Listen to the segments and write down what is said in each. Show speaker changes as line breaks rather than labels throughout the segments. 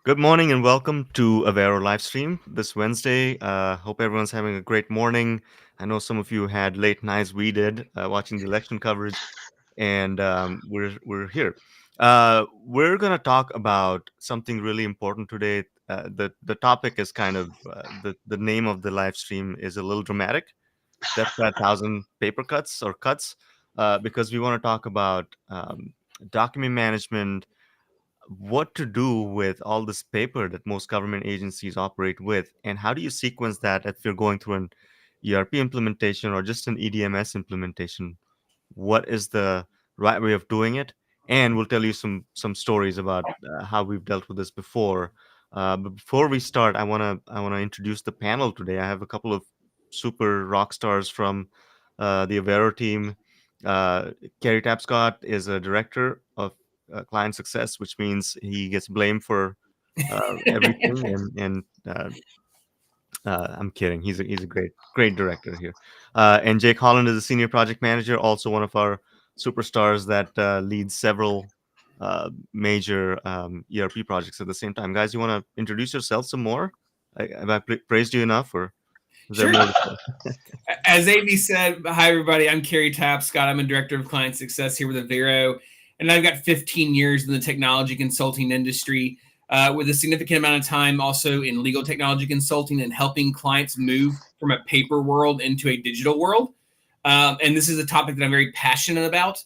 Good morning and welcome to Avero live stream this Wednesday. Hope everyone's having a great morning. I know some of you had late nights. We did watching the election coverage, and we're here. We're gonna talk about something really important today. The topic is kind of the name of the live stream is a little dramatic. Death by a thousand paper cuts or cuts, because we want to talk about document management, what to do with all this paper that most government agencies operate with, and how do you sequence that if you're going through an ERP implementation or just an EDMS implementation? What is the right way of doing it? And we'll tell you some stories about how we've dealt with this before. But before we start, I wanna introduce the panel today. I have a couple of super rock stars from the Avero team. Uh, Kerry Tapscott is a director of client success, which means he gets blamed for everything. And I'm kidding. He's a great director here. And Jake Holland is a senior project manager, also one of our superstars that leads several major ERP projects at the same time. Guys, you want to introduce yourself some more? Have I praised you enough, or is there
Sure.
more to say?
As Amy said, hi everybody. I'm Kerry Tapscott. I'm a director of client success here with Avero, and I've got 15 years in the technology consulting industry, with a significant amount of time also in legal technology consulting and helping clients move from a paper world into a digital world. And this is a topic that I'm very passionate about.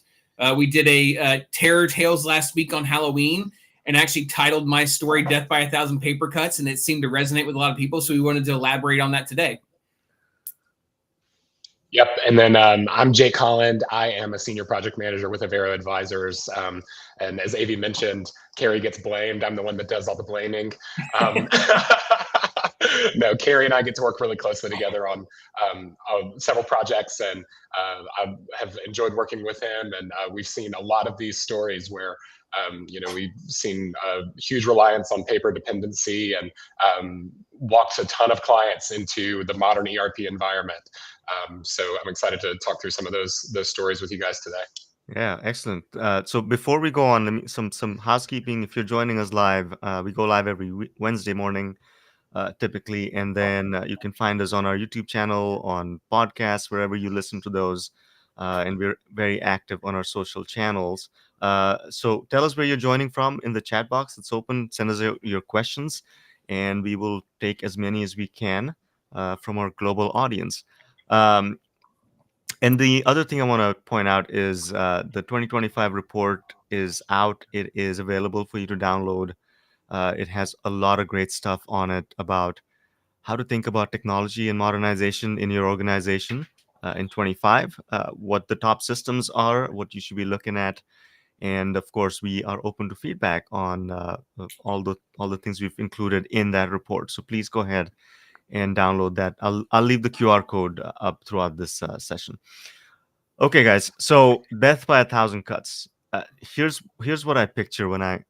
We did a Terror Tales last week on Halloween, and actually titled my story "Death by a Thousand Paper Cuts," and it seemed to resonate with a lot of people. So we wanted to elaborate on that today.
Yep. And then I'm Jake Holland. I am a senior project manager with Avero Advisors. And as Avi mentioned, Kerry gets blamed. I'm the one that does all the blaming. No, Kerry and I get to work really closely together on several projects, and I have enjoyed working with him. And we've seen a lot of these stories where we've seen a huge reliance on paper dependency, and walked a ton of clients into the modern ERP environment. So I'm excited to talk through some of those stories with you guys today.
Yeah, excellent. So before we go on, let me, some housekeeping. If you're joining us live, we go live every Wednesday morning, typically, and then you can find us on our YouTube channel, on podcasts, wherever you listen to those, and we're very active on our social channels. So tell us where you're joining from in the chat box. It's open. Send us your questions, and we will take as many as we can from our global audience. Um, and the other thing I want to point out is the 2025 report is out. It is available for you to download. It has a lot of great stuff on it about how to think about technology and modernization in your organization in 25, what the top systems are, what you should be looking at, and of course, we are open to feedback on all the things we've included in that report. So please go ahead and download that. I'll leave the QR code up throughout this session. Okay, guys. So death by a thousand cuts. Here's what I picture when I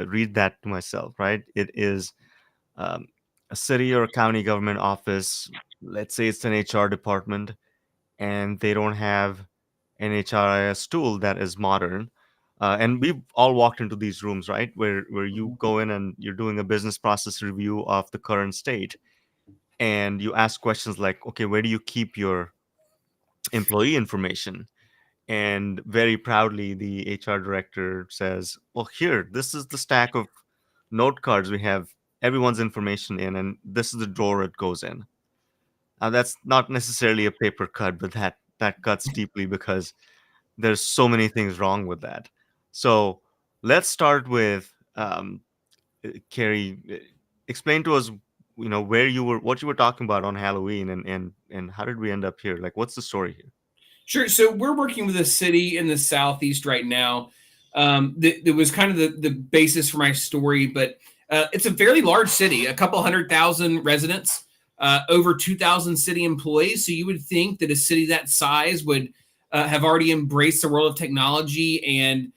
read that to myself. Right? It is um, a city or a county government office. Let's say it's an HR department, and they don't have an HRIS tool that is modern. And we've all walked into these rooms, right, where you go in and you're doing a business process review of the current state, and you ask questions like, okay, where do you keep your employee information? And very proudly, the HR director says, well, here, this is the stack of note cards we have everyone's information in, and this is the drawer it goes in. Now, that's not necessarily a paper cut, but that cuts deeply because there's so many things wrong with that. So let's start with Carrie. Explain to us, where you were, what you were talking about on Halloween, and how did we end up here? Like, what's the story here?
Sure. So we're working with a city in the southeast right now. That was kind of the basis for my story, but it's a fairly large city, a couple 100,000 residents, over 2,000 city employees. So you would think that a city that size would have already embraced the world of technology and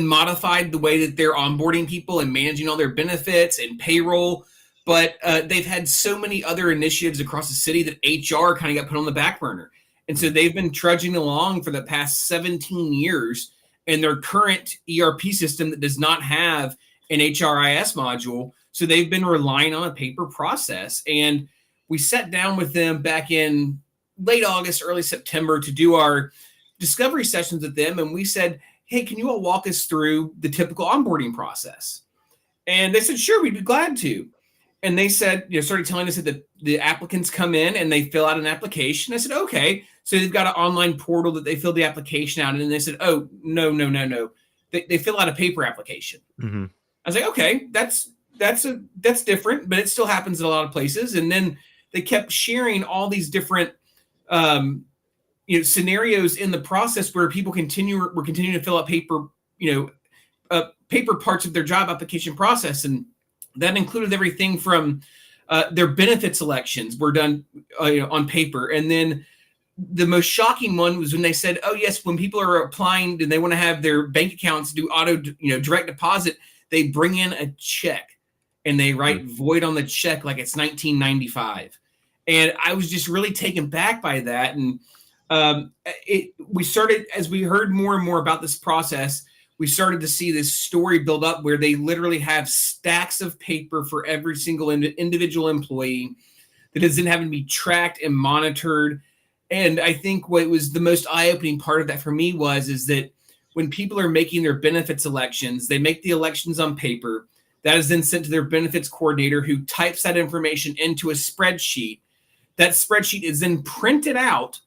modified the way that they're onboarding people and managing all their benefits and payroll. But they've had so many other initiatives across the city that HR kind of got put on the back burner. And so they've been trudging along for the past 17 years and their current ERP system that does not have an HRIS module. So they've been relying on a paper process. And we sat down with them back in late August, early September to do our discovery sessions with them. And we said, hey, can you all walk us through the typical onboarding process? And they said, sure, we'd be glad to. And they said, started telling us that the applicants come in and they fill out an application. I said, okay. So they've got an online portal that they fill the application out. And then they said, oh, no. They fill out a paper application.
Mm-hmm.
I was like, okay, that's different, but it still happens in a lot of places. And then they kept sharing all these different scenarios in the process where people were continuing to fill out paper, paper parts of their job application process. And that included everything from their benefit selections were done on paper. And then the most shocking one was when they said, oh, yes, when people are applying and they want to have their bank accounts do auto, direct deposit, they bring in a check and they write void on the check like it's 1995. And I was just really taken back by that. And we started, as we heard more and more about this process, we started to see this story build up where they literally have stacks of paper for every single individual employee that is then having to be tracked and monitored. And I think what was the most eye-opening part of that for me is that when people are making their benefits elections, they make the elections on paper. That is then sent to their benefits coordinator who types that information into a spreadsheet. That spreadsheet is then printed out.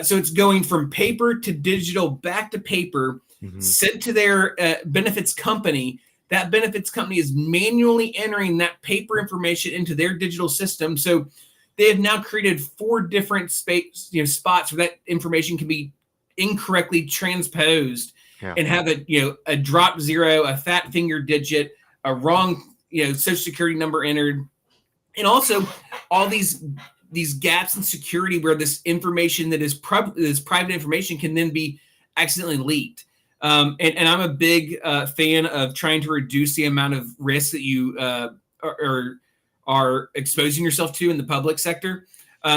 So it's going from paper to digital, back to paper, sent to their benefits company. That benefits company is manually entering that paper information into their digital system. So they have now created 4 different spots where that information can be incorrectly transposed and have a drop zero, a fat finger digit, a wrong social security number entered, and also all these gaps in security where this information that is private information can then be accidentally leaked. And I'm a big fan of trying to reduce the amount of risk that you are exposing yourself to in the public sector.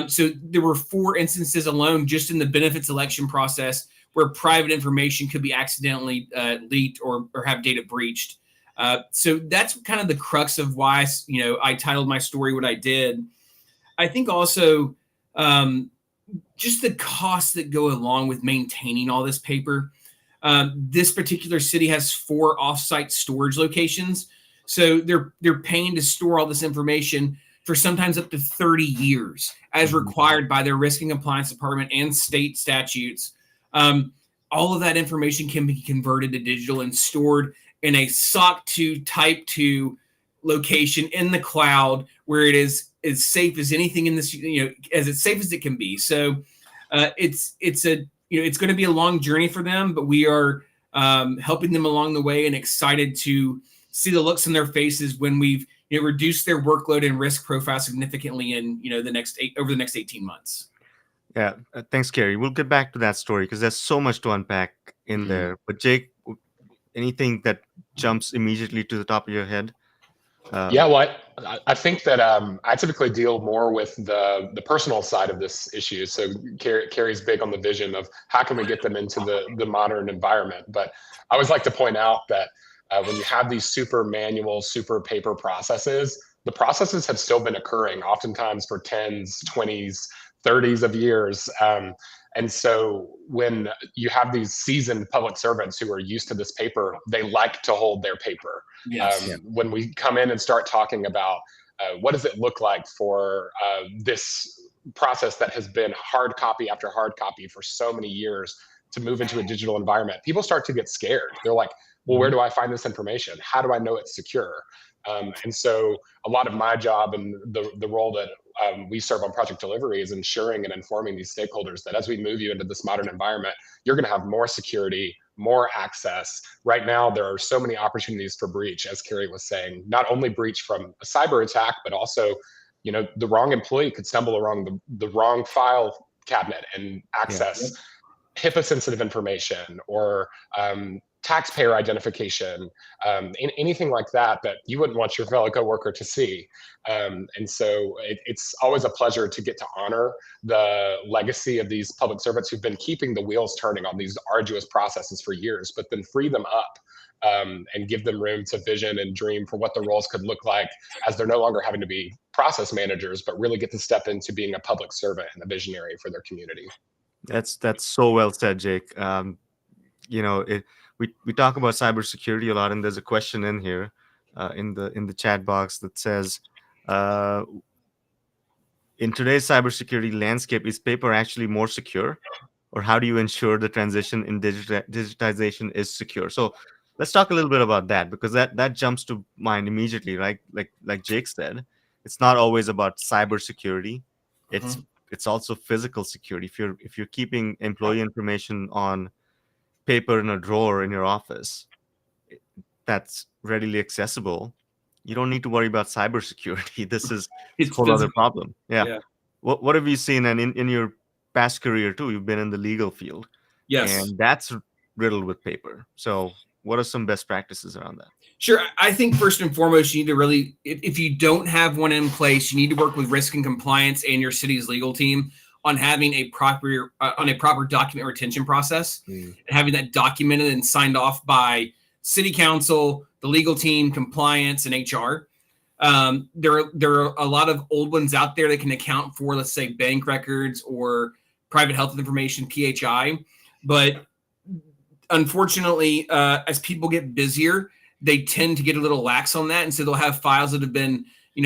So there were 4 instances alone just in the benefits election process where private information could be accidentally leaked or have data breached. So that's kind of the crux of why I titled my story what I did. I think also just the costs that go along with maintaining all this paper. This particular city has 4 offsite storage locations. So they're paying to store all this information for sometimes up to 30 years as required by their risk and compliance department and state statutes. All of that information can be converted to digital and stored in a SOC 2 type 2 location in the cloud where it is as safe as anything in this, as it's safe as it can be. So it's going to be a long journey for them, but we are helping them along the way and excited to see the looks on their faces when we've reduced their workload and risk profile significantly in over the next 18 months.
Yeah, thanks, Kerry. We'll get back to that story because there's so much to unpack in there. But Jake, anything that jumps immediately to the top of your head?
Well, I think that I typically deal more with the personal side of this issue. So Kerry's big on the vision of how can we get them into the modern environment. But I always like to point out that when you have these super manual, super paper processes, the processes have still been occurring, oftentimes for 10s, 20s, 30s of years. And so when you have these seasoned public servants who are used to this paper, they like to hold their paper.
Yes.
When we come in and start talking about what does it look like for this process that has been hard copy after hard copy for so many years to move into a digital environment, people start to get scared. They're like, well, where do I find this information? How do I know it's secure? And so a lot of my job and the role that we serve on project delivery is ensuring and informing these stakeholders that as we move you into this modern environment, you're going to have more security, more access. Right now, there are so many opportunities for breach, as Kerry was saying, not only breach from a cyber attack, but also, the wrong employee could stumble along the wrong file cabinet and access HIPAA sensitive information or taxpayer identification, anything like that you wouldn't want your fellow coworker to see. And so it's always a pleasure to get to honor the legacy of these public servants who've been keeping the wheels turning on these arduous processes for years, but then free them up and give them room to vision and dream for what the roles could look like as they're no longer having to be process managers, but really get to step into being a public servant and a visionary for their community.
That's so well said, Jake. We talk about cybersecurity a lot, and there's a question in here in the chat box that says, in today's cybersecurity landscape, is paper actually more secure, or how do you ensure the transition in digitization is secure? So let's talk a little bit about that, because that jumps to mind immediately, right? Like Jake said, it's not always about cybersecurity. It's also physical security. If you're keeping employee information on paper in a drawer in your office that's readily accessible, you don't need to worry about cybersecurity. This is a whole other problem. Yeah. What have you seen? And in your past career too, you've been in the legal field.
Yes.
And that's riddled with paper. So what are some best practices around that?
Sure. I think first and foremost, you need to really, if you don't have one in place, you need to work with risk and compliance and your city's legal team on having a proper document retention process, and having that documented and signed off by city council, the legal team, compliance, and HR. There are a lot of old ones out there that can account for, let's say, bank records or private health information, PHI. But unfortunately, as people get busier, they tend to get a little lax on that. And so they'll have files that have been,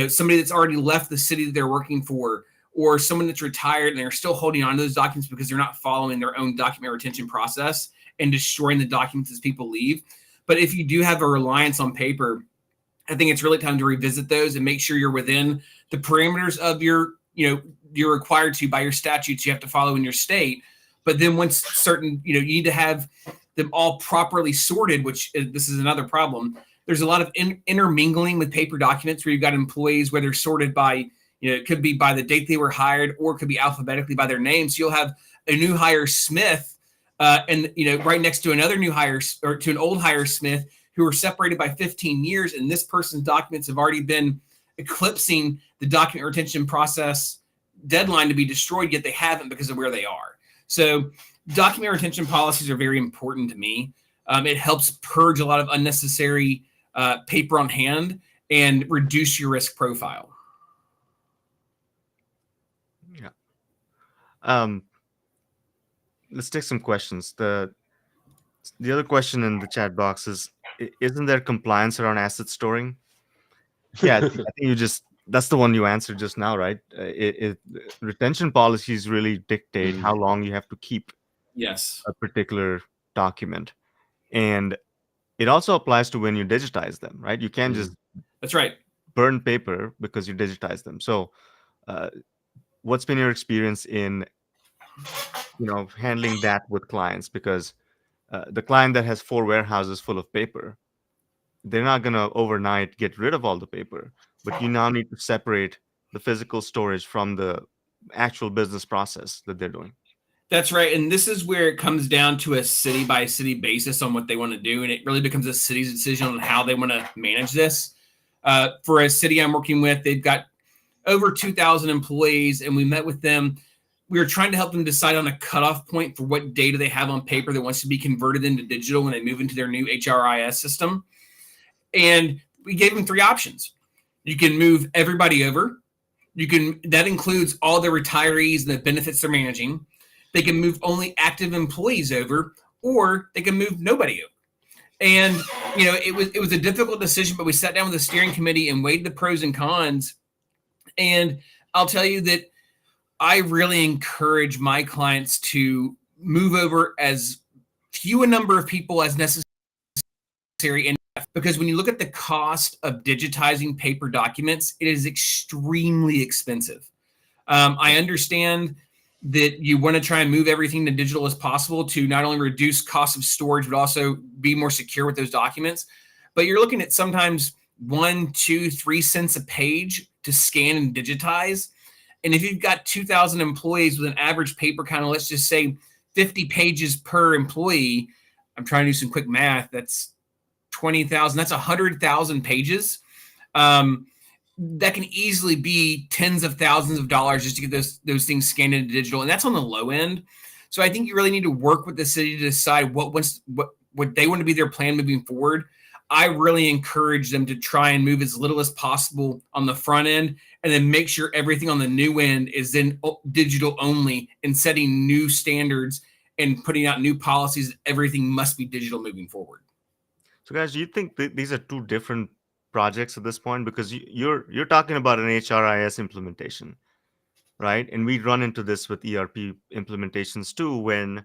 somebody that's already left the city that they're working for, or someone that's retired and they're still holding on to those documents because they're not following their own document retention process and destroying the documents as people leave. But if you do have a reliance on paper, I think it's really time to revisit those and make sure you're within the parameters of you're required to by your statutes you have to follow in your state. But then once certain, you need to have them all properly sorted, which this is another problem. There's a lot of intermingling with paper documents where you've got employees where they're sorted by, it could be by the date they were hired, or it could be alphabetically by their names. So you'll have a new hire Smith and right next to another new hire, or to an old hire Smith, who are separated by 15 years. And this person's documents have already been eclipsing the document retention process deadline to be destroyed, yet they haven't because of where they are. So document retention policies are very important to me. It helps purge a lot of unnecessary paper on hand and reduce your risk profile.
Yeah. Let's take some questions. The other question in the chat box is, isn't there compliance around asset storing? Yeah, I think that's the one you answered just now, right? Retention policies really dictate how long you have to keep a particular document. And it also applies to when you digitize them, right? You can't just
That's right.
burn paper because you digitize them. So what's been your experience in handling that with clients? Because the client that has 4 warehouses full of paper, they're not going to overnight get rid of all the paper, but you now need to separate the physical storage from the actual business process that they're doing.
That's right. And this is where it comes down to a city by city basis on what they want to do. And it really becomes a city's decision on how they want to manage this. For a city I'm working with, they've got over 2,000 employees, and we met with them. We were trying to help them decide on a cutoff point for what data they have on paper that wants to be converted into digital when they move into their new HRIS system. And we gave them 3 options. You can move everybody over. That includes all the retirees and the benefits they're managing. They can move only active employees over, or they can move nobody over. And it was a difficult decision, but we sat down with the steering committee and weighed the pros and cons. And I'll tell you that I really encourage my clients to move over as few a number of people as necessary. And because when you look at the cost of digitizing paper documents, it is extremely expensive. I understand that you want to try and move everything to digital as possible to not only reduce cost of storage, but also be more secure with those documents. But you're looking at sometimes 1, 2, 3 cents a page to scan and digitize. And if you've got 2,000 employees with an average paper count of, let's just say, 50 pages per employee, I'm trying to do some quick math. That's 20,000. That's 100,000 pages. That can easily be tens of thousands of dollars just to get those things scanned into digital, and that's on the low end. So I think you really need to work with the city to decide what they want to be their plan moving forward. I really encourage them to try and move as little as possible on the front end, and then make sure everything on the new end is then digital only, and setting new standards and putting out new policies. Everything must be digital moving forward.
So, guys, do you think these are two different projects at this point? Because you're talking about an HRIS implementation, right? And we run into this with ERP implementations too, when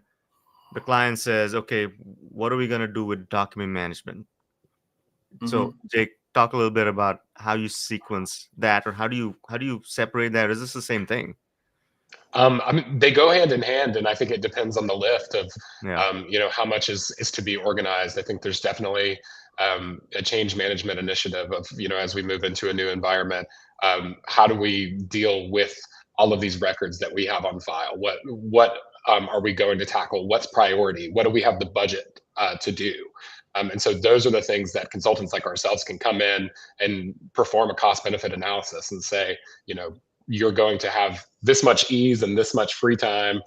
the client says, "Okay, what are we going to do with document management?" So, Jake, talk a little bit about how you sequence that, or how do you separate that? Is this the same thing?
I mean, they go hand in hand, and I think it depends on the lift of,
Yeah.
how much is to be organized. I think there's definitely a change management initiative of, as we move into a new environment, how do we deal with all of these records that we have on file? What are we going to tackle? What's priority? What do we have the budget to do? And so those are the things that consultants like ourselves can come in and perform a cost benefit analysis and say, you're going to have this much ease and this much free time,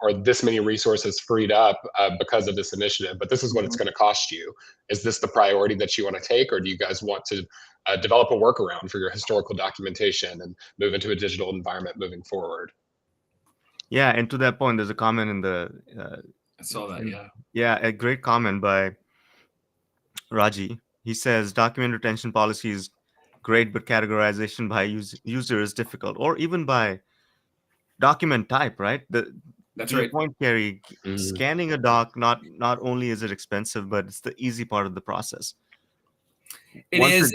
or this many resources freed up because of this initiative. But this is what it's going to cost you. Is this the priority that you want to take, or do you guys want to develop a workaround for your historical documentation and move into a digital environment moving forward?
Yeah, and to that point, there's a comment in the
I saw that.
yeah, a great comment by Raji. He says document retention policy is great, but categorization by user is difficult, or even by document type, right?
That's
To your
right.
point, Carrie, scanning a doc, not only is it expensive, but it's the easy part of the process.
It is.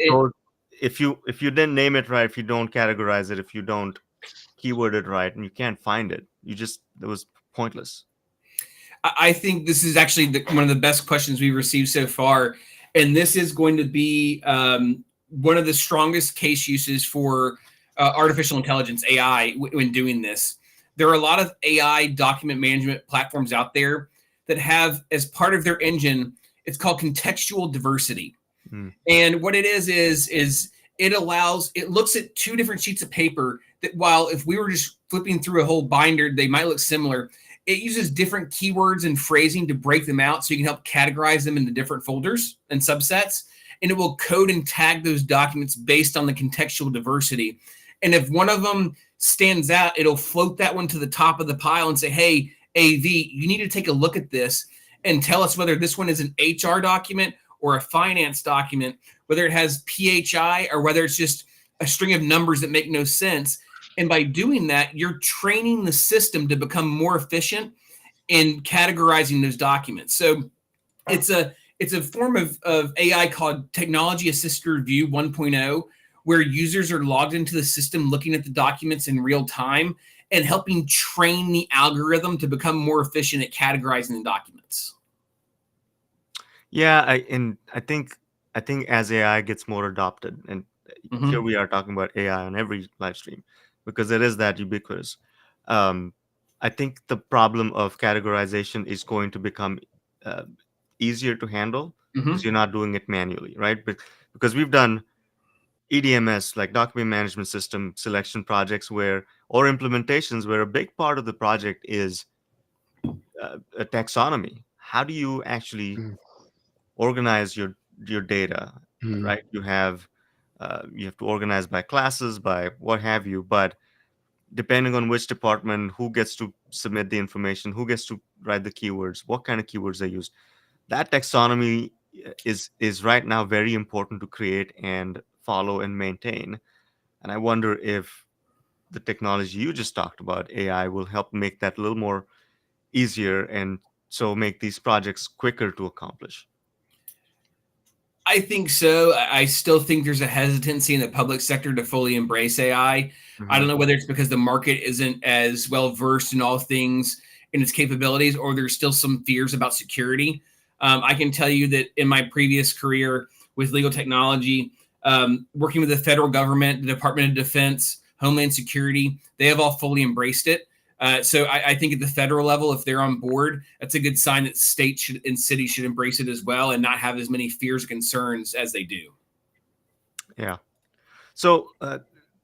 If you didn't name it right, if you don't categorize it, if you don't keyword it right, and you can't find it, it was pointless.
I think this is actually one of the best questions we've received so far. And this is going to be one of the strongest case uses for artificial intelligence, AI, when doing this. There are a lot of AI document management platforms out there that have, as part of their engine, it's called contextual diversity. And what it is it looks at two different sheets of paper that, while if we were just flipping through a whole binder, they might look similar. It uses different keywords and phrasing to break them out, so you can help categorize them into different folders and subsets. And it will code and tag those documents based on the contextual diversity. And if one of them stands out, it'll float that one to the top of the pile and say, "Hey, AV, you need to take a look at this and tell us whether this one is an HR document or a finance document, whether it has PHI or whether it's just a string of numbers that make no sense." And by doing that, you're training the system to become more efficient in categorizing those documents. So it's a form of AI called Technology Assisted Review 1.0, where users are logged into the system, looking at the documents in real time and helping train the algorithm to become more efficient at categorizing the documents.
Yeah, I think as AI gets more adopted, and here we are talking about AI on every live stream, because it is that ubiquitous. I think the problem of categorization is going to become easier to handle because you're not doing it manually, right? Because we've done EDMS, like document management system selection projects, or implementations where a big part of the project is a taxonomy. How do you actually organize your data, right? You have to organize by classes, by what have you, but depending on which department, who gets to submit the information, who gets to write the keywords, what kind of keywords they use, that taxonomy is right now very important to create and follow and maintain. And I wonder if the technology you just talked about, AI, will help make that a little more easier, and so make these projects quicker to accomplish.
I think so. I still think there's a hesitancy in the public sector to fully embrace AI. I don't know whether it's because the market isn't as well versed in all things in its capabilities, or there's still some fears about security. I can tell you that in my previous career with legal technology, working with the federal government, the Department of Defense, Homeland Security, they have all fully embraced it. So I think at the federal level, if they're on board, that's a good sign that states and cities should embrace it as well and not have as many fears or concerns as they do.
Yeah. So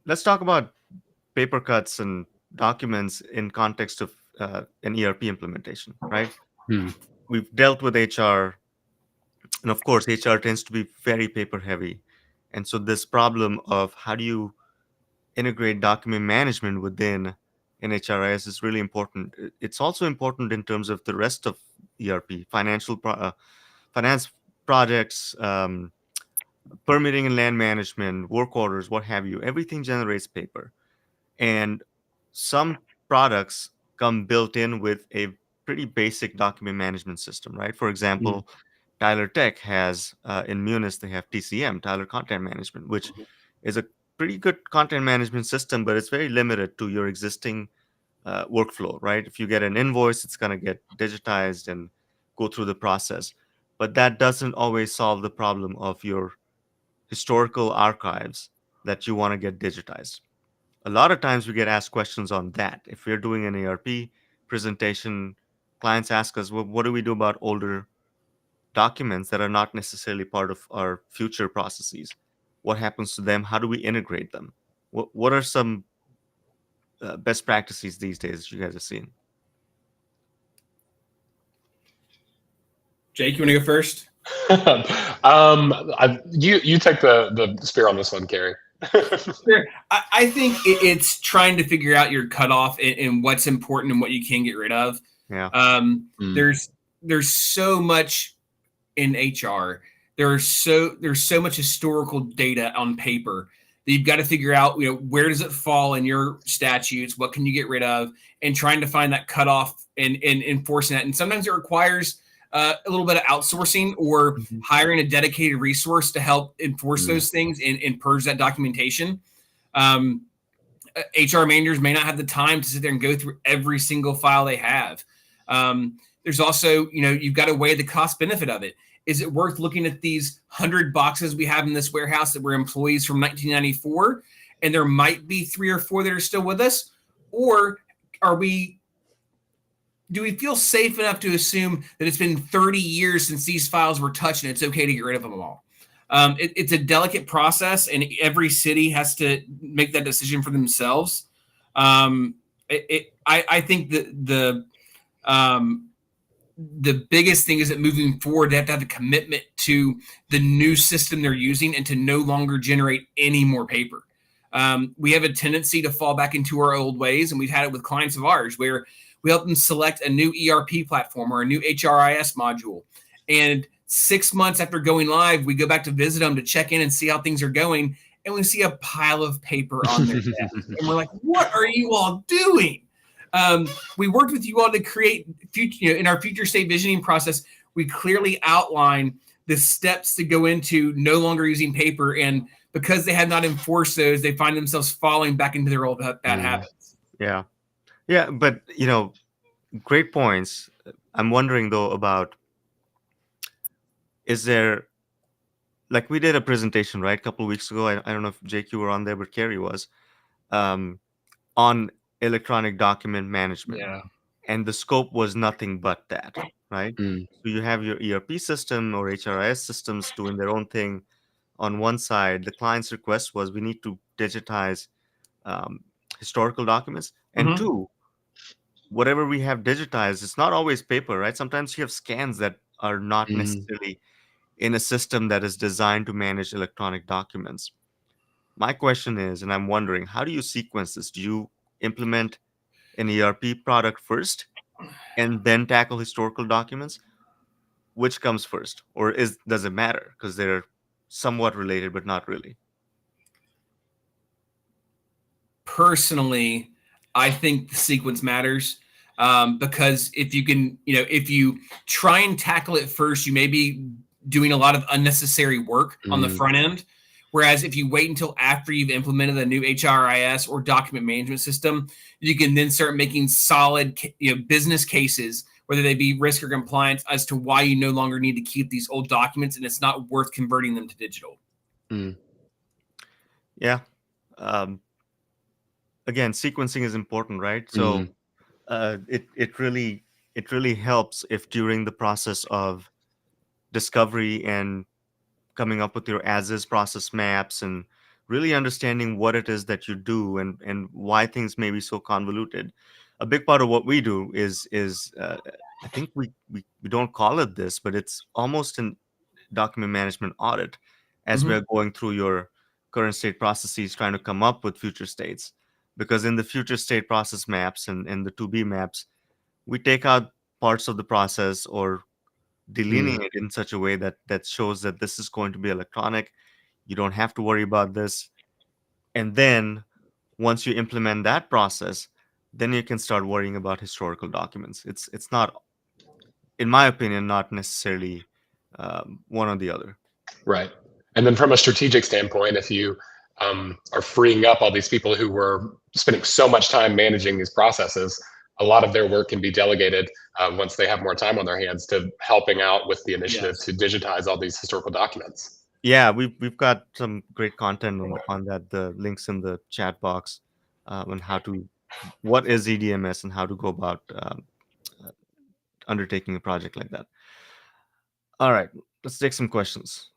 let's talk about paper cuts and documents in context of an ERP implementation, right?
Mm.
We've dealt with HR, and of course, HR tends to be very paper heavy. And so, this problem of how do you integrate document management within an HRIS is really important. It's also important in terms of the rest of ERP, finance projects, permitting and land management, work orders, what have you. Everything generates paper. And some products come built in with a pretty basic document management system, right? For
Mm.
example, Tyler Tech has in Munis, they have TCM, Tyler Content Management, which is a pretty good content management system, but it's very limited to your existing workflow, right? If you get an invoice, it's going to get digitized and go through the process. But that doesn't always solve the problem of your historical archives that you want to get digitized. A lot of times we get asked questions on that. If we're doing an ERP presentation, clients ask us, well, what do we do about older documents that are not necessarily part of our future processes? What happens to them? How do we integrate them? What are some best practices these days you guys have seen?
Jake, you want to go first?
You take the spear on this one, Gary.
Sure. I think it's trying to figure out your cutoff and what's important and what you can get rid of.
Yeah.
There's so much in HR. There's so much historical data on paper that you've got to figure out, where does it fall in your statutes? What can you get rid of? And trying to find that cutoff and enforcing that. And sometimes it requires a little bit of outsourcing or hiring a dedicated resource to help enforce those things and purge that documentation. HR managers may not have the time to sit there and go through every single file they have. There's also, you've got to weigh the cost benefit of it. Is it worth looking at these 100 boxes we have in this warehouse that were employees from 1994, and there might be 3 or 4 that are still with us? Or do we feel safe enough to assume that it's been 30 years since these files were touched and it's okay to get rid of them all? It's a delicate process, and every city has to make that decision for themselves. I think that the biggest thing is that moving forward, they have to have a commitment to the new system they're using and to no longer generate any more paper. We have a tendency to fall back into our old ways, and we've had it with clients of ours where we help them select a new ERP platform or a new HRIS module. And 6 months after going live, we go back to visit them to check in and see how things are going. And we see a pile of paper on their desk. And we're like, what are you all doing? We worked with you all to create in our future state visioning process. We clearly outline the steps to go into no longer using paper. And because they have not enforced those, they find themselves falling back into their old bad habits.
Yeah. Yeah. But, great points. I'm wondering, though, about is there, like we did a presentation, right, a couple of weeks ago. I don't know if Jake, you were on there, but Carrie was, on electronic document management.
Yeah.
And the scope was nothing but that, right?
Mm.
So you have your ERP system or HRIS systems doing their own thing on one side. The client's request was we need to digitize historical documents. And two, whatever we have digitized, it's not always paper, right? Sometimes you have scans that are not necessarily in a system that is designed to manage electronic documents. My question is, and I'm wondering, how do you sequence this? Do you implement an ERP product first and then tackle historical documents? Which comes first? Or does it matter? Because they're somewhat related, but not really.
Personally, I think the sequence matters. Because if you try and tackle it first, you may be doing a lot of unnecessary work on the front end. Whereas if you wait until after you've implemented a new HRIS or document management system, you can then start making solid business cases, whether they be risk or compliance, as to why you no longer need to keep these old documents and it's not worth converting them to digital.
Yeah. Again, sequencing is important, right? So it really helps if during the process of discovery and coming up with your as is process maps and really understanding what it is that you do and why things may be so convoluted. A big part of what we do is I think we don't call it this, but it's almost an document management audit as
Mhm.
we're going through your current state processes trying to come up with future states, because in the future state process maps and the 2B maps we take out parts of the process or
Mm,
delineate it in such a way that shows that this is going to be electronic. You don't have to worry about this. And then once you implement that process, then you can start worrying about historical documents. It's not, in my opinion, not necessarily one or the other.
right. And then from a strategic standpoint, if you are freeing up all these people who were spending so much time managing these processes, a lot of their work can be delegated once they have more time on their hands to helping out with the initiative
Yes.
to digitize all these historical documents.
Yeah, we've got some great content on that. The links in the chat box on how to, what is EDMS and how to go about uh, undertaking a project like that. All right, let's take some questions.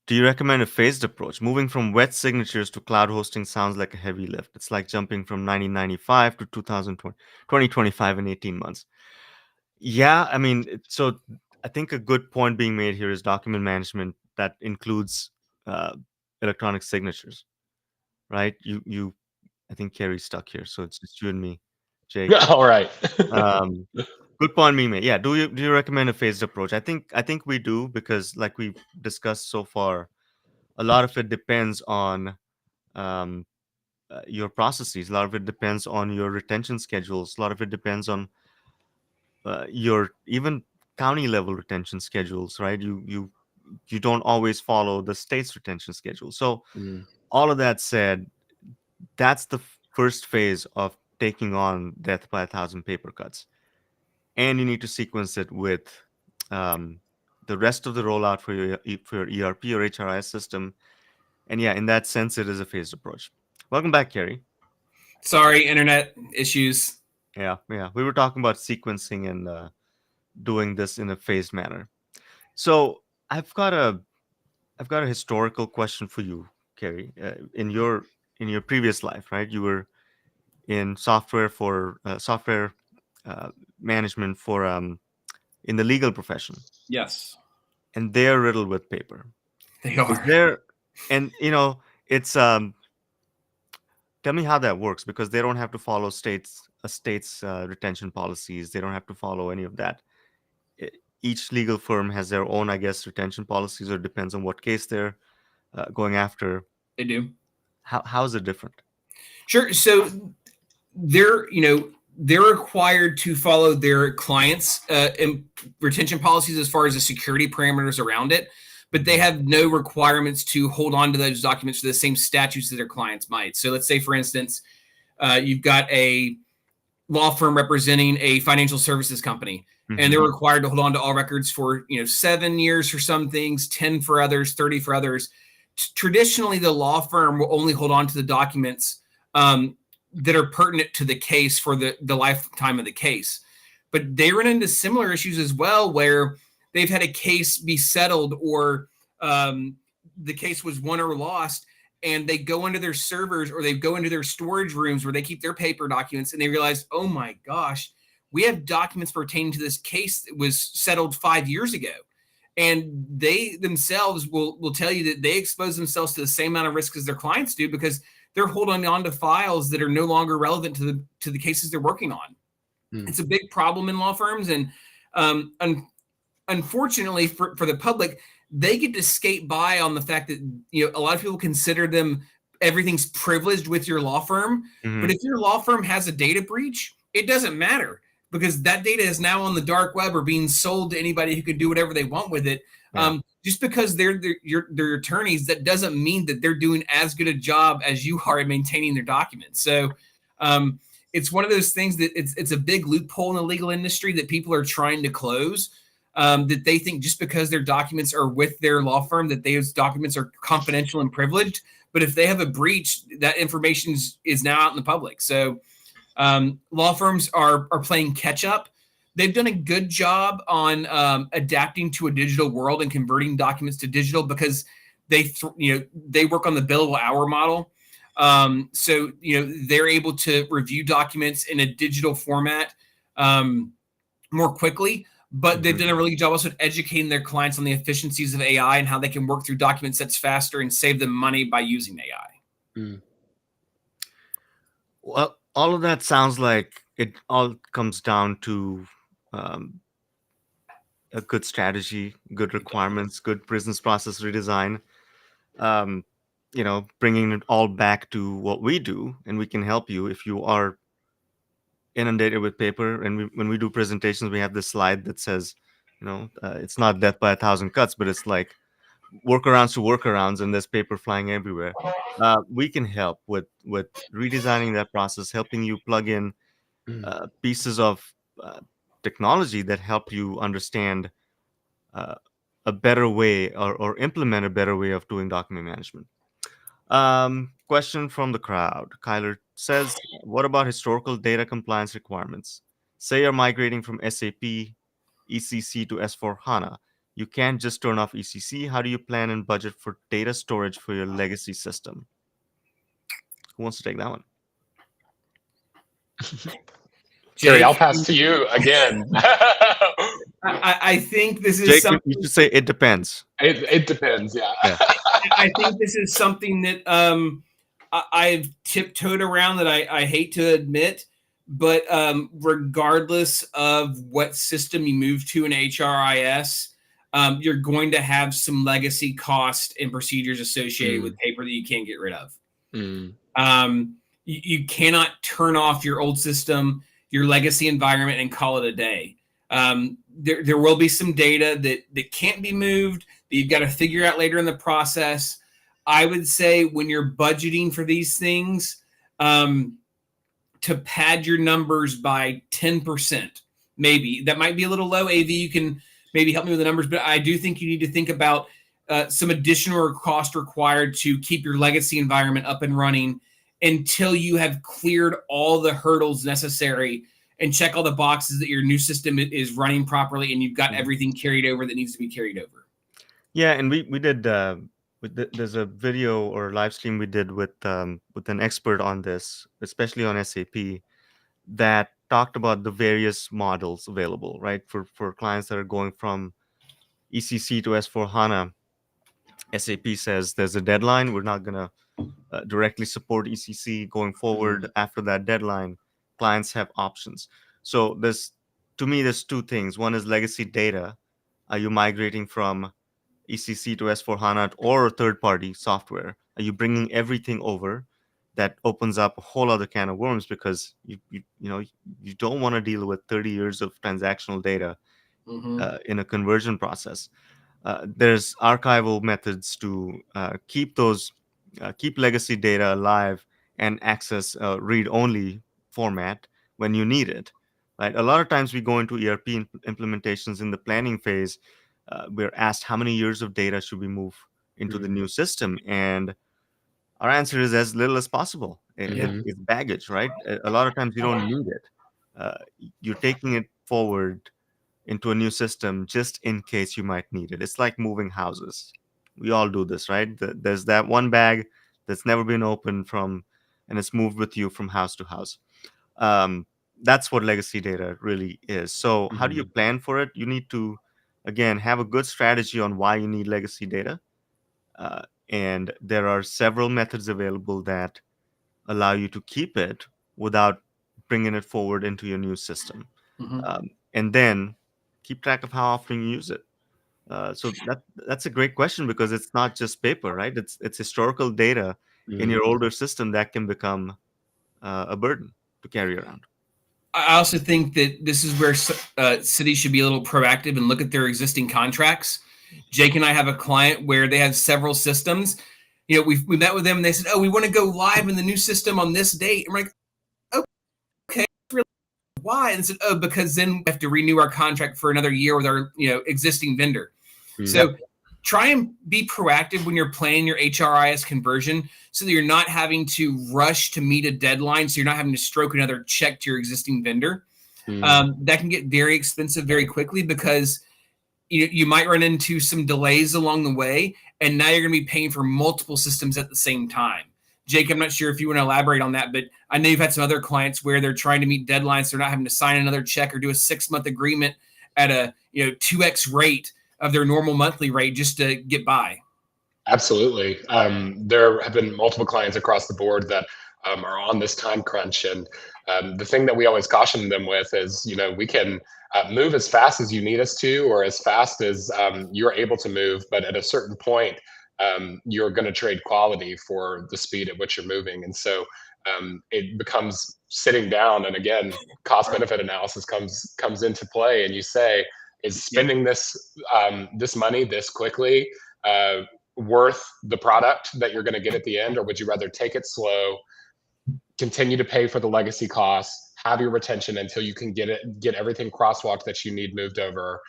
Do you recommend a phased approach? Moving from wet signatures to cloud hosting sounds like a heavy lift. It's like jumping from 1995 to 2020, 2025 in 18 months. Yeah, I mean, so I think a good point being made here is document management that includes uh, electronic signatures, right? I think Carrie's stuck here, so it's just you and me, Jake.
All right.
Um, Good point being made. Yeah, do you recommend a phased approach? I think we do, because like we've discussed so far, a lot of it depends on um, your processes. A lot of it depends on your retention schedules. A lot of it depends on your even county level retention schedules, right? You don't always follow the state's retention schedule. So
Mm,
all of that said, that's the first phase of taking on death by a thousand paper cuts, and you need to sequence it with um, the rest of the rollout for your ERP or HRIS system. And yeah, in that sense, it is a phased approach. Welcome back, Kerry.
Sorry, internet issues.
Yeah, we were talking about sequencing and doing this in a phased manner. So I've got a I've got a historical question for you, Kerry. In your previous life, right? You were in software uh, management for in the legal profession,
Yes,
and they're riddled with paper.
they
Is
are.
there, and it's tell me how that works, because they don't have to follow state's retention policies. They don't have to follow any of that. E- Each legal firm has their own, I guess, retention policies, or it depends on what case they're going after.
They do.
How is it different?
Sure. So they're required to follow their clients' retention policies as far as the security parameters around it, but they
Mhm.
have no requirements to hold on to those documents for the same statutes that their clients might. So let's say, for instance, you've got a law firm representing a financial services company, and they're
Mhm.
required to hold on to all records for 7 years for some things, 10 for others, 30 for others. Traditionally, the law firm will only hold on to the documents that are pertinent to the case for the lifetime of the case. But they run into similar issues as well, where they've had a case be settled, or the case was won or lost, and they go into their servers or they go into their storage rooms where they keep their paper documents, and they realize, oh my gosh, we have documents pertaining to this case that was settled 5 years ago. And they themselves will tell you that they expose themselves to the same amount of risk as their clients do, because they're holding on to files that are no longer relevant to the cases they're working on.
mm,
It's a big problem in law firms, and um, un- unfortunately for the public, they get to skate by on the fact that a lot of people consider them everything's privileged with your law firm. But
Mhm.
if your law firm has a data breach, it doesn't matter, because that data is now on the dark web or being sold to anybody who can do whatever they want with it.
Yeah.
Just because they're attorneys, that doesn't mean that they're doing as good a job as you are at maintaining their documents. So um, it's one of those things that it's a big loophole in the legal industry that people are trying to close, that they think just because their documents are with their law firm, that those documents are confidential and privileged. But if they have a breach, that information is now out in the public. So law firms are playing catch up. They've done a good job on adapting to a digital world and converting documents to digital because they work on the billable hour model. So they're able to review documents in a digital format more quickly. But they've done a really good job also educating their clients on the efficiencies of AI and how they can work through document sets faster and save them money by using AI.
Mm.
Well, all of that sounds like it all comes down to um, a good strategy, good requirements, good business process redesign. Um, bringing it all back to what we do, and we can help you if you are inundated with paper. And when we do presentations, we have this slide that says, it's not death by a thousand cuts, but it's like workarounds to workarounds, and there's paper flying everywhere. We can help with redesigning that process, helping you plug in pieces of technology that help you understand uh, a better way or implement a better way of doing document management. Question from the crowd. Kyler says, what about historical data compliance requirements? Say you're migrating from SAP ECC to S4 HANA. You can't just turn off ECC. How do you plan and budget for data storage for your legacy system? Who wants to take that one?
Jerry, I'll pass to you again.
I think this is
Jake,
something.
you should say it depends.
It depends, yeah.
I think this is something that I've tiptoed around that I hate to admit, but regardless of what system you move to in HRIS, you're going to have some legacy cost and procedures associated with paper that you can't get rid of. You cannot turn off your old system, your legacy environment, and call it a day. There will be some data that can't be moved that you've got to figure out later in the process. I would say when you're budgeting for these things, to pad your numbers by 10%, maybe. That might be a little low. AV, you can maybe help me with the numbers, but I do think you need to think about some additional cost required to keep your legacy environment up and running until you have cleared all the hurdles necessary and check all the boxes that your new system is running properly and you've got everything carried over that needs to be carried over.
Yeah, and we did. There's a video or live stream we did with an expert on this, especially on SAP, that talked about the various models available, right? For clients that are going from ECC to S4 HANA, SAP says there's a deadline. We're not gonna directly support ECC going forward. After that deadline, clients have options. So to me, there's two things. One is legacy data. Are you migrating from ECC to S4 HANA or third-party software? Are you bringing everything over? That opens up a whole other can of worms because you don't want to deal with 30 years of transactional data in a conversion process. There's archival methods to keep legacy data alive and access read-only format when you need it. Right? A lot of times we go into ERP implementations in the planning phase. We're asked how many years of data should we move into the new system, and our answer is as little as possible. It's baggage, right? A lot of times you don't need it. You're taking it forward into a new system just in case you might need it. It's like moving houses. We all do this, right? There's that one bag that's never been opened and it's moved with you from house to house. That's what legacy data really is. So how do you plan for it? You need to, again, have a good strategy on why you need legacy data. And there are several methods available that allow you to keep it without bringing it forward into your new system. And then keep track of how often you use it. So that's a great question because it's not just paper, right? It's historical data in your older system that can become a burden to carry around.
I also think that this is where cities should be a little proactive and look at their existing contracts. Jake and I have a client where they have several systems. We met with them and they said, "Oh, we want to go live in the new system on this date." And we're like, "Okay, really? Why?" And they said, "Oh, because then we have to renew our contract for another year with our existing vendor." So try and be proactive when you're planning your HRIS conversion so that you're not having to rush to meet a deadline. So you're not having to stroke another check to your existing vendor. That can get very expensive very quickly because you might run into some delays along the way, and now you're going to be paying for multiple systems at the same time. Jake, I'm not sure if you want to elaborate on that, but I know you've had some other clients where they're trying to meet deadlines. They're not having to sign another check or do a 6-month agreement at a 2x rate of their normal monthly rate just to get by.
Absolutely. There have been multiple clients across the board that are on this time crunch. And the thing that we always caution them with is, we can move as fast as you need us to, or as fast as you're able to move. But at a certain point, you're going to trade quality for the speed at which you're moving. And so it becomes sitting down. And again, cost benefit analysis comes into play. And you say, is spending this money this quickly worth the product that you're going to get at the end, or would you rather take it slow, continue to pay for the legacy costs, have your retention until you can get everything crosswalked that you need moved over,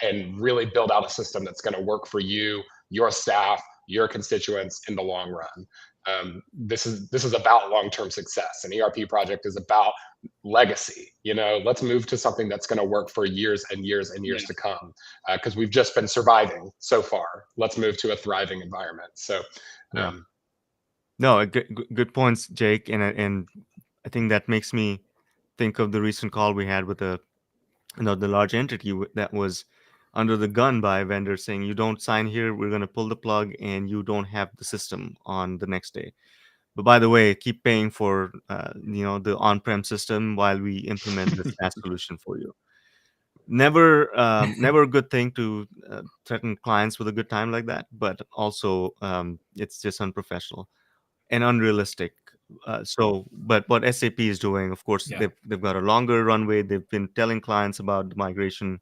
and really build out a system that's going to work for you, your staff, your constituents in the long run. This is about long-term success. An ERP project is about legacy. Let's move to something that's going to work for years and years and years to come, because we've just been surviving so far. Let's move to a thriving environment. So
no, good points, Jake, and I think that makes me think of the recent call we had with the large entity that was under the gun by a vendor saying, you don't sign here, we're going to pull the plug, and you don't have the system on the next day. But by the way, keep paying for the on-prem system while we implement the SaaS solution for you. Never a good thing to threaten clients with a good time like that, but also it's just unprofessional and unrealistic. But what SAP is doing, of course, they've got a longer runway. They've been telling clients about the migration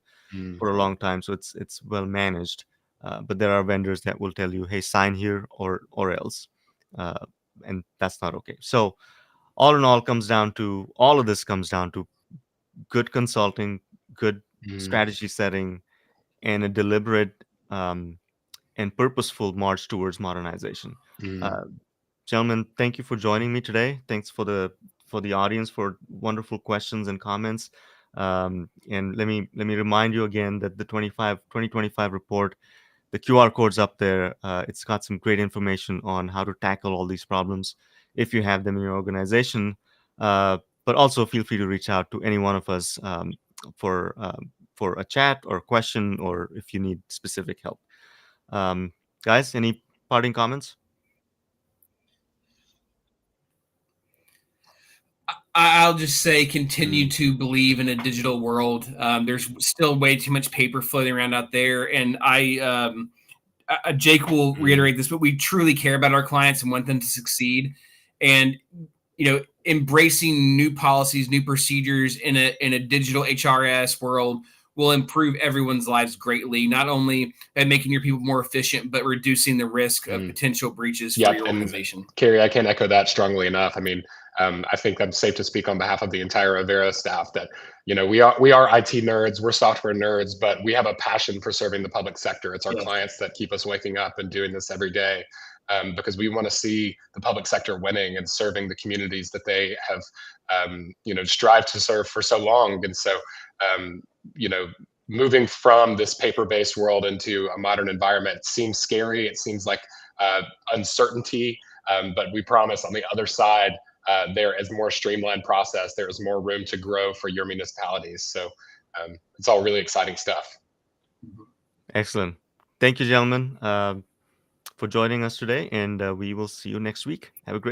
for a long time, so it's well managed. But there are vendors that will tell you, "Hey, sign here or else," and that's not okay. So, all in all, all of this comes down to good consulting, good strategy setting, and a deliberate and purposeful march towards modernization. Gentlemen, thank you for joining me today. Thanks for the audience for wonderful questions and comments. And let me remind you again that the 2025 report, the QR code's up there. It's got some great information on how to tackle all these problems if you have them in your organization. But also feel free to reach out to any one of us for a chat or a question, or if you need specific help. Guys, any parting comments?
I'll just say continue to believe in a digital world. There's still way too much paper floating around out there. And Jake will reiterate this, but we truly care about our clients and want them to succeed. And, embracing new policies, new procedures in a digital HRS world will improve everyone's lives greatly, not only by making your people more efficient, but reducing the risk of potential breaches for your organization.
And Carrie, I can't echo that strongly enough. I mean, I think I'm safe to speak on behalf of the entire Avero staff that, we are IT nerds, we're software nerds, but we have a passion for serving the public sector. It's our clients that keep us waking up and doing this every day, because we want to see the public sector winning and serving the communities that they have, strived to serve for so long. And so, moving from this paper-based world into a modern environment seems scary. It seems like uncertainty, but we promise on the other side, there is more streamlined process. There is more room to grow for your municipalities. So it's all really exciting stuff.
Excellent. Thank you, gentlemen, for joining us today, and we will see you next week. Have a great